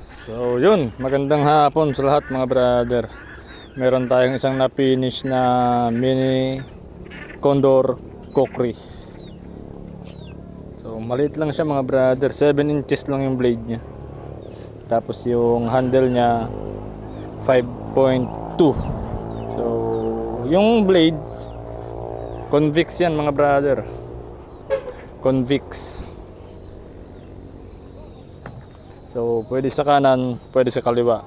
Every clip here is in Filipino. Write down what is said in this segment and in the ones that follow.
So yun, magandang hapon sa lahat mga brother. Meron tayong isang na-finish na mini Condor Kukri. So maliit lang siya mga brother, 7 inches lang yung blade niya. Tapos yung handle niya 5.2. So yung blade convex yan mga brother. Convex. So, pwede sa kanan, pwede sa kaliwa.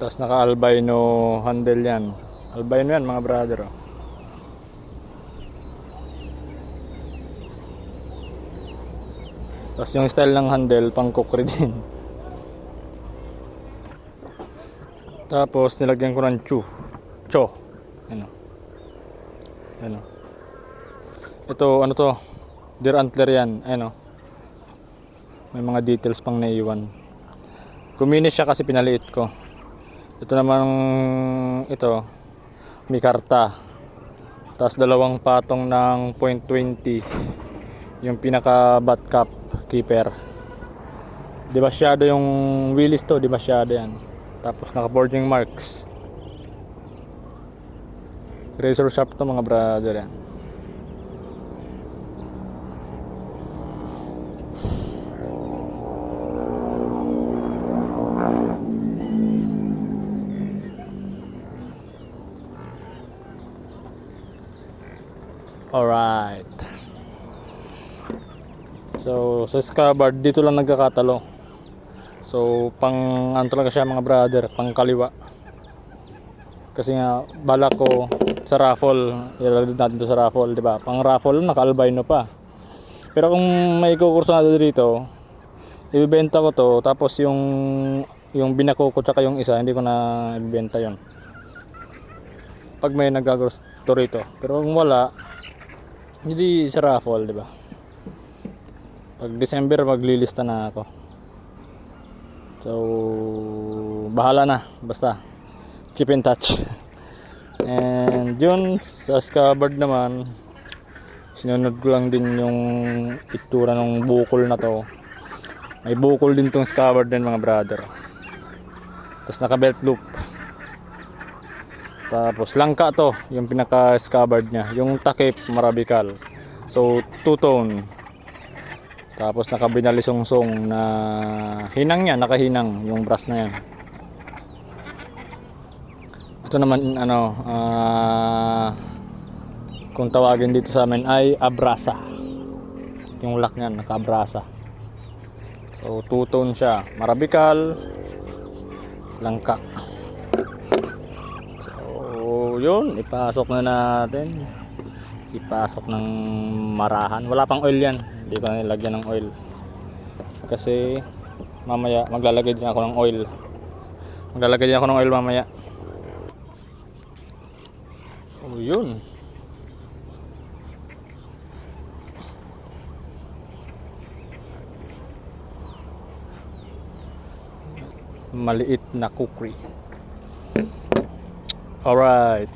Tapos naka-albino handle yan. Albino yan mga brother. Tapos yung style ng handle, pang kukri din. Tapos nilagyan ko ng cho. Ano. Ano. Ito, ano to? Deer antler yan. Ano. May mga details pang naiwan. Kuminis siya kasi pinaliit ko. Ito namang ito may karta. Tapos dalawang patong ng 0.20 yung pinaka butt cap keeper. Di masyado yung wheelies to, di masyado yan. Tapos naka boarding marks. Razor sharp to mga brother yan. Alright. So, sa scabbard dito lang nagkakatalo. So, pang ano talaga siya mga brother, pang kaliwa. Kasi nga balak ko sa raffle, ilalagay natin to sa raffle, 'di ba? Pang raffle naka-albino pa. Pero kung may kukurso na dito, ibebenta ko to, tapos yung binako ko tsaka yung isa, hindi ko na ibebenta 'yon. Pag may nagagusto rito. Pero kung wala, hindi sa raffle, di ba? Pag December maglilista na ako. So, bahala na, basta keep in touch. And yun, sa scabbard naman, sinunod ko lang din yung itsura ng bukol na to. May bukol din tong scabbard din mga brother. Tapos naka belt loop. Tapos langka to, yung pinaka scabbard nya. Yung takip marabikal. So two-tone. Tapos nakabinalisong-song na hinang nya, nakahinang yung brass na yan. Ito naman ano, kung tawagin dito sa amin ay abrasa. Yung lock nya naka-abrasa. So two-tone siya, marabikal, langka. Yun, ipasok na natin. Ipasok ng marahan. Wala pang oil yan, hindi pa nilagyan ng oil kasi mamaya maglalagay din ako ng oil. Mamaya. Oh yun, maliit na kukri. Alright.